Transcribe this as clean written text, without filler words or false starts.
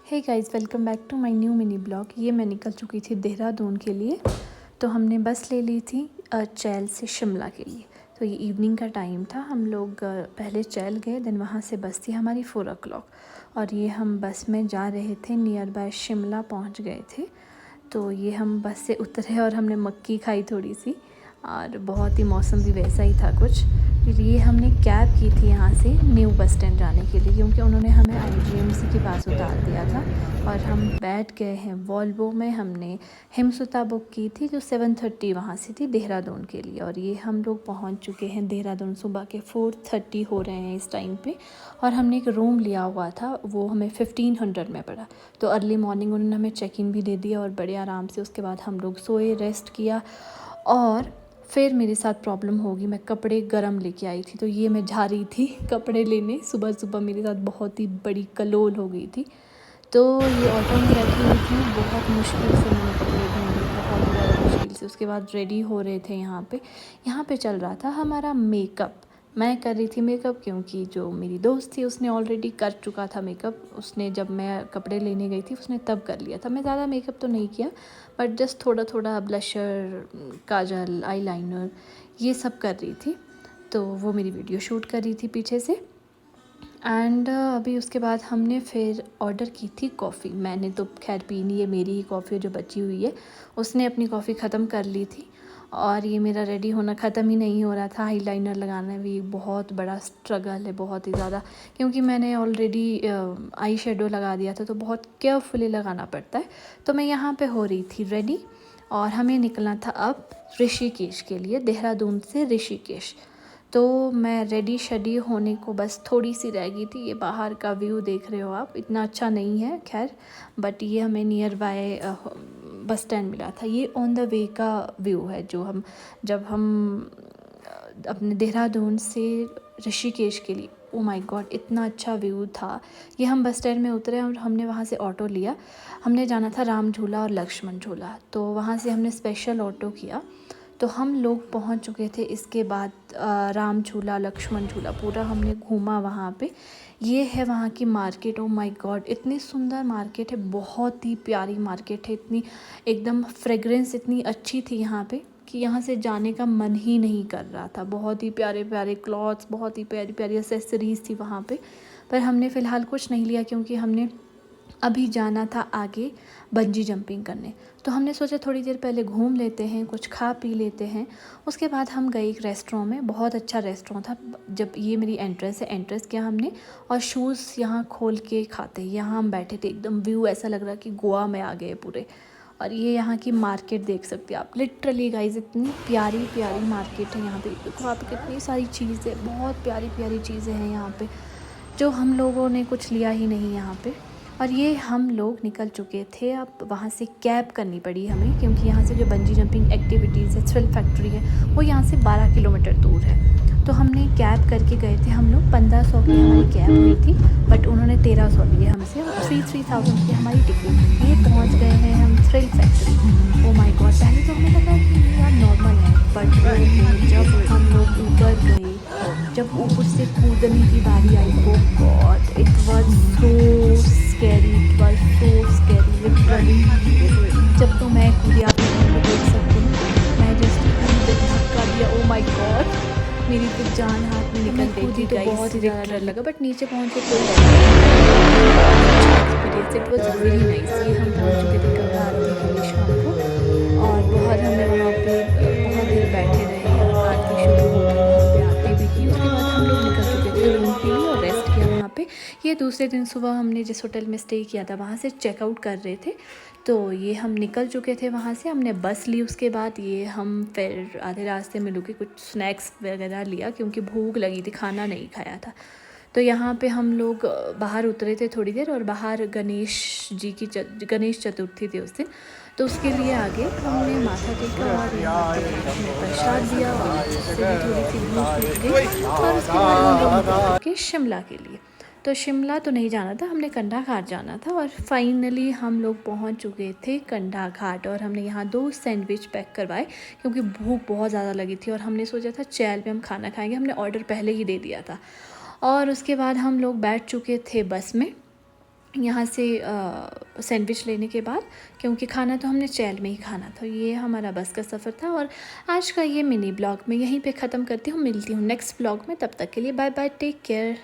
Hey guys, welcome back to my new mini vlog. ये मैं निकल चुकी थी देहरादून के लिए। तो हमने बस ले ली थी चैल से शिमला के लिए। तो ये इवनिंग का टाइम था। हम लोग पहले चैल गए, देन वहाँ से बस थी हमारी 4 o'clock और ये हम बस में जा रहे थे। नियर बाय शिमला पहुँच गए थे। तो ये हम बस से उतरे और हमने मक्की खाई थोड़ी सी, और बहुत ही मौसम भी वैसा ही था कुछ। फिर ये हमने कैब की थी यहाँ से न्यू बस स्टैंड जाने के लिए, क्योंकि उन्होंने हमें IGMC के पास उतार दिया था। और हम बैठ गए हैं वॉल्वो में। हमने हिमसुता बुक की थी जो 7:30 वहाँ से थी देहरादून के लिए। और ये हम लोग पहुँच चुके हैं देहरादून। सुबह के 4:30 हो रहे हैं इस टाइम पे। और हमने एक रूम लिया हुआ था, वो हमें 1500 में पड़ा। तो अर्ली मॉर्निंग उन्होंने हमें चेक इन भी दे दिया और बड़े आराम से उसके बाद हम लोग सोए, रेस्ट किया। और फिर मेरे साथ प्रॉब्लम होगी, मैं कपड़े गरम लेके आई थी। तो ये मैं जा रही थी कपड़े लेने। सुबह सुबह मेरे साथ बहुत ही बड़ी कलोल हो गई थी। तो ये ऑटो में बैठी हुई थी, बहुत मुश्किल से मैंने कपड़े ढूंढे, बहुत ज़्यादा मुश्किल से। उसके बाद रेडी हो रहे थे। यहाँ पे चल रहा था हमारा मेकअप। मैं कर रही थी मेकअप, क्योंकि जो मेरी दोस्त थी उसने ऑलरेडी कर चुका था मेकअप। उसने जब मैं कपड़े लेने गई थी उसने तब कर लिया था। मैं ज़्यादा मेकअप तो नहीं किया, बट जस्ट थोड़ा थोड़ा ब्लशर, काजल, आईलाइनर ये सब कर रही थी। तो वो मेरी वीडियो शूट कर रही थी पीछे से। एंड अभी उसके बाद हमने फिर ऑर्डर की थी कॉफ़ी। मैंने तो खैर पी नहीं है, मेरी ही कॉफ़ी जो बची हुई है। उसने अपनी कॉफ़ी ख़त्म कर ली थी और ये मेरा रेडी होना ख़त्म ही नहीं हो रहा था। आईलाइनर लगाना भी बहुत बड़ा स्ट्रगल है, बहुत ही ज़्यादा, क्योंकि मैंने ऑलरेडी आई शेडो लगा दिया था। तो बहुत केयरफुली लगाना पड़ता है। तो मैं यहाँ पे हो रही थी रेडी और हमें निकलना था अब ऋषिकेश के लिए, देहरादून से ऋषिकेश। तो मैं रेडी शेडी होने को बस थोड़ी सी रह गई थी। ये बाहर का व्यू देख रहे हो आप, इतना अच्छा नहीं है खैर, बट ये हमें नियर बाय बस स्टैंड मिला था। ये ऑन द वे का व्यू है, जो जब हम अपने देहरादून से ऋषिकेश के लिए, ओ माय गॉड इतना अच्छा व्यू था। ये हम बस स्टैंड में उतरे और हमने वहाँ से ऑटो लिया। हमने जाना था राम झूला और लक्ष्मण झूला, तो वहाँ से हमने स्पेशल ऑटो किया। तो हम लोग पहुंच चुके थे। इसके बाद राम झूला, लक्ष्मण झूला पूरा हमने घूमा वहाँ पे। ये है वहाँ की मार्केट। ओ माय गॉड इतनी सुंदर मार्केट है, बहुत ही प्यारी मार्केट है। इतनी एकदम फ्रेगरेंस इतनी अच्छी थी यहाँ पे कि यहाँ से जाने का मन ही नहीं कर रहा था। बहुत ही प्यारे प्यारे क्लॉथ्स, बहुत ही प्यारी प्यारी एसेसरीज़ थी वहाँ पे। पर हमने फ़िलहाल कुछ नहीं लिया, क्योंकि हमने अभी जाना था आगे बंजी जंपिंग करने। तो हमने सोचा थोड़ी देर पहले घूम लेते हैं, कुछ खा पी लेते हैं। उसके बाद हम गए एक रेस्टोरेंट में, बहुत अच्छा रेस्टोरेंट था। जब ये मेरी एंट्रेंस है, एंट्रेंस किया हमने और शूज़ यहाँ खोल के खाते यहाँ हम बैठे थे। एकदम व्यू ऐसा लग रहा कि गोवा में आ गए पूरे। और ये यहाँ की मार्केट देख सकते हैं आप। लिटरली गाइज इतनी प्यारी प्यारी मार्केट है यहाँ पे। देखो आप, कितनी सारी चीज़ें, बहुत प्यारी प्यारी चीज़ें हैं यहाँ पे, जो हम लोगों ने कुछ लिया ही नहीं यहाँ पे। और ये हम लोग निकल चुके थे। अब वहाँ से कैब करनी पड़ी हमें, क्योंकि यहाँ से जो बंजी जंपिंग एक्टिविटीज़ है, थ्रिल फैक्ट्री है, वो यहाँ से 12 किलोमीटर दूर है। तो हमने कैब करके गए थे हम लोग। 1500 की हमारी कैब हुई थी, बट उन्होंने 1300 लिए हमसे और 3000 की हमारी टिकट। ये पहुँच गए हैं हम thrill factory. Oh my God, पहले तो हमें लगा कि यार नॉर्मल है, बट जब हम लोग ऊपर गए, जब ऊपर से कूदने की बारी आई, oh God it was so scary, it was so scary literally. जब तो मैं कूदी, आप लोग देख सकते हैं, मैं जस्ट कूद धक्का दिया। ओ माय गॉड, मेरी तो जान हाथ में निकल गई थी। तो बहुत ही ज़्यादा डर लगा, बट नीचे पहुंच के कोई experience, it was very nice. ये हम पहुंच चुके थे गंगा आरती के लिए शाम को, और बहुत हमने वहाँ पे बहुत देर बैठे रहे। आरती शुरू हो गई, वहाँ पे आरती भी की। उसके बाद हम लोग निकल चुके थे रूम के लिए और रेस्ट किया वहाँ पे। ये दूसरे दिन सुबह हमने जिस होटल में स्टे किया था वहाँ से चेकआउट कर रहे थे। तो ये हम निकल चुके थे वहाँ से, हमने बस ली। उसके बाद ये हम फिर आधे रास्ते में रुके, कुछ स्नैक्स वगैरह लिया, क्योंकि भूख लगी थी, खाना नहीं खाया था। तो यहाँ पे हम लोग बाहर उतरे थे थोड़ी देर, और बाहर गणेश चतुर्थी थी उस दिन। तो उसके लिए आगे हमने माथा टेका और यहाँ पे हमने प्रसाद दिया और उससे भी थोड़ी सी भूख मिट गई। और उसके बाद हम लोग निकल चुके शिमला के लिए। तो शिमला तो नहीं जाना था, हमने कंडा घाट जाना था। और फाइनली हम लोग पहुंच चुके थे कंडा घाट, और हमने यहाँ 2 सैंडविच पैक करवाए, क्योंकि भूख बहुत ज़्यादा लगी थी। और हमने सोचा था चैल पे हम खाना खाएंगे, हमने ऑर्डर पहले ही दे दिया था। और उसके बाद हम लोग बैठ चुके थे बस में। यहाँ से सैंडविच लेने के बाद, क्योंकि खाना तो हमने चैल में ही खाना था। ये हमारा बस का सफ़र था और आज का ये मिनी ब्लॉग मैं यहीं पे ख़त्म करती हूँ। मिलती हूँ नेक्स्ट ब्लॉग में, तब तक के लिए बाय बाय, टेक केयर।